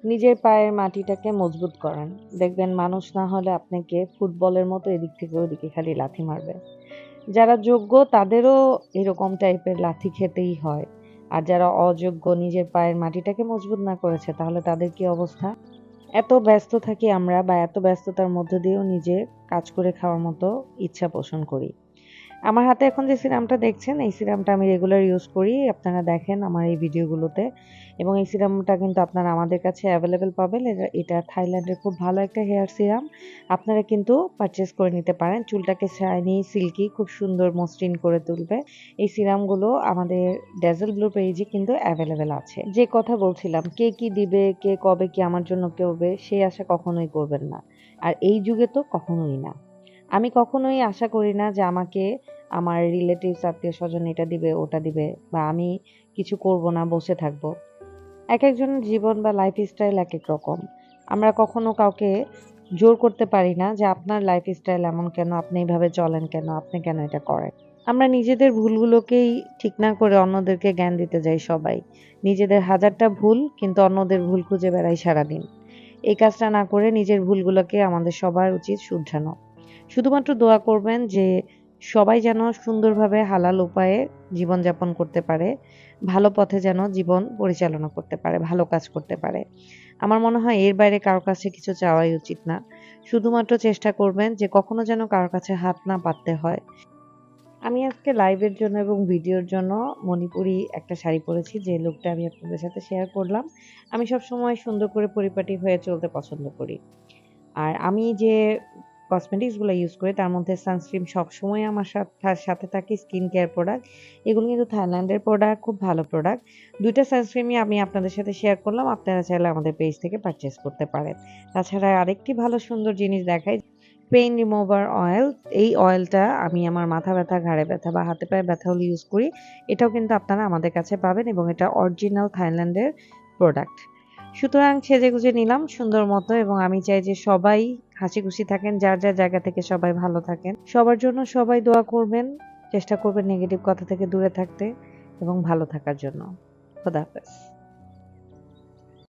নিজের পায়ের মাটিটাকে মজবুত করেন। দেখবেন মানুষ না হলে আপনাকে ফুটবলের মতো এদিক থেকে ওদিকে খালি লাথি মারবে। যারা যোগ্য তাদেরও এরকম টাইপের লাথি খেতেই হয়। আর যারা অযোগ্য নিজের পায়ের মাটিটাকে মজবুত না করেছে তাহলে তাদের কি অবস্থা? এত ব্যস্ত থাকি আমরা বা এত ব্যস্ততার মধ্য দিয়েও নিজে কাজ করে খাওয়ার মতো ইচ্ছা পোষণ করি। আমার হাতে এখন যে সিরামটা দেখছেন, এই সিরামটা আমি রেগুলার ইউজ করি। আপনারা দেখেন আমার এই ভিডিওগুলোতে এবং এই সিরামটা কিন্তু আপনারা আমাদের কাছে অ্যাভেলেবেল পাবেন। এটা থাইল্যান্ডের খুব ভালো একটা হেয়ার সিরাম। আপনারা কিন্তু পারচেজ করে নিতে পারেন। চুলটাকে শাইনি, সিল্কি খুব সুন্দর মসৃণ করে তুলবে। এই সিরামগুলো আমাদের ড্যাজেল ব্লু পেজে কিন্তু অ্যাভেলেবেল আছে। যে কথা বলছিলাম, কে কি দিবে, কে কবে কি আমার জন্য করবে, সেই আশা কখনোই করবেন না। আর এই যুগে তো কখনোই না। আমি কখনোই আশা করি না যে আমাকে আমার রিলেটিভস আত্মীয়স্বজন এটা দিবে ওটা দিবে বা আমি কিছু করব না বসে থাকবো। একেকজনের জীবন বা লাইফস্টাইল একেক রকম। আমরা কখনো কাউকে জোর করতে পারি না যে আপনার লাইফস্টাইল এমন কেন, আপনি এভাবে চলেন কেন, আপনি কেন এটা করেন। আমরা নিজেদের ভুলগুলোকেই ঠিক না করে অন্যদেরকে জ্ঞান দিতে যাই সবাই। নিজেদের হাজারটা ভুল কিন্তু অন্যদের ভুল খুঁজে বেড়াই সারাদিন। এই কাজটা না করে নিজের ভুলগুলোকে আমাদের সবার উচিত শুধরানো। শুধুমাত্র দোয়া করবেন যে সবাই যেন সুন্দরভাবে হালাল উপায়ে জীবনযাপন করতে পারে। ভালো পথে যেন জীবন পরিচালনা করতে পারে, ভালো কাজ করতে পারে। আমার মনে হয় এর বাইরে কারো কাছে কিছু চাওয়াই উচিত না। শুধুমাত্র চেষ্টা করবেন যে কখনো যেন কারো কাছে হাত না পাততে হয়। আমি আজকে লাইভের জন্য এবং ভিডিওর জন্য মণিপুরি একটা শাড়ি পরেছি যে লুকটা আমি আপনাদের সাথে শেয়ার করলাম। আমি সবসময় সুন্দর করে পরিপাটি হয়ে চলতে পছন্দ করি। আর আমি যে কসমেটিক্স গুলো ইউজ করি তার মধ্যে সানস্ক্রিন সবসময় আমার সাথে থাকে, স্কিন কেয়ার প্রোডাক্ট। এগুলো কিন্তু থাইল্যান্ডের প্রোডাক্ট, খুব ভালো প্রোডাক্ট। ২ টা সানস্ক্রিনই আমি আপনাদের সাথে শেয়ার করলাম। আপনারা চাইলে আমাদের পেজ থেকে পারচেজ করতে পারেন। তাছাড়া আরেকটি ভালো সুন্দর জিনিস দেখাই, পেইন রিমুভার অয়েল। এই অয়েলটা আমি আমার মাথা ব্যথা, ঘাড়ে ব্যথা বা হাতে পায়ে ব্যথা হলে ইউজ করি। এটাও কিন্তু আপনারা আমাদের কাছে পাবেন এবং এটা অরিজিনাল থাইল্যান্ডের প্রোডাক্ট। সুতরাং সেজেগুজে নিলাম সুন্দর মতো এবং আমি চাই যে সবাই হাসিখুশি থাকেন, যার যার জায়গা থেকে সবাই ভালো থাকেন। সবার জন্য সবাই দোয়া করবেন। চেষ্টা করবেন নেগেটিভ কথা থেকে দূরে থাকতে এবং ভালো থাকার জন্য। খোদা হাফেজ।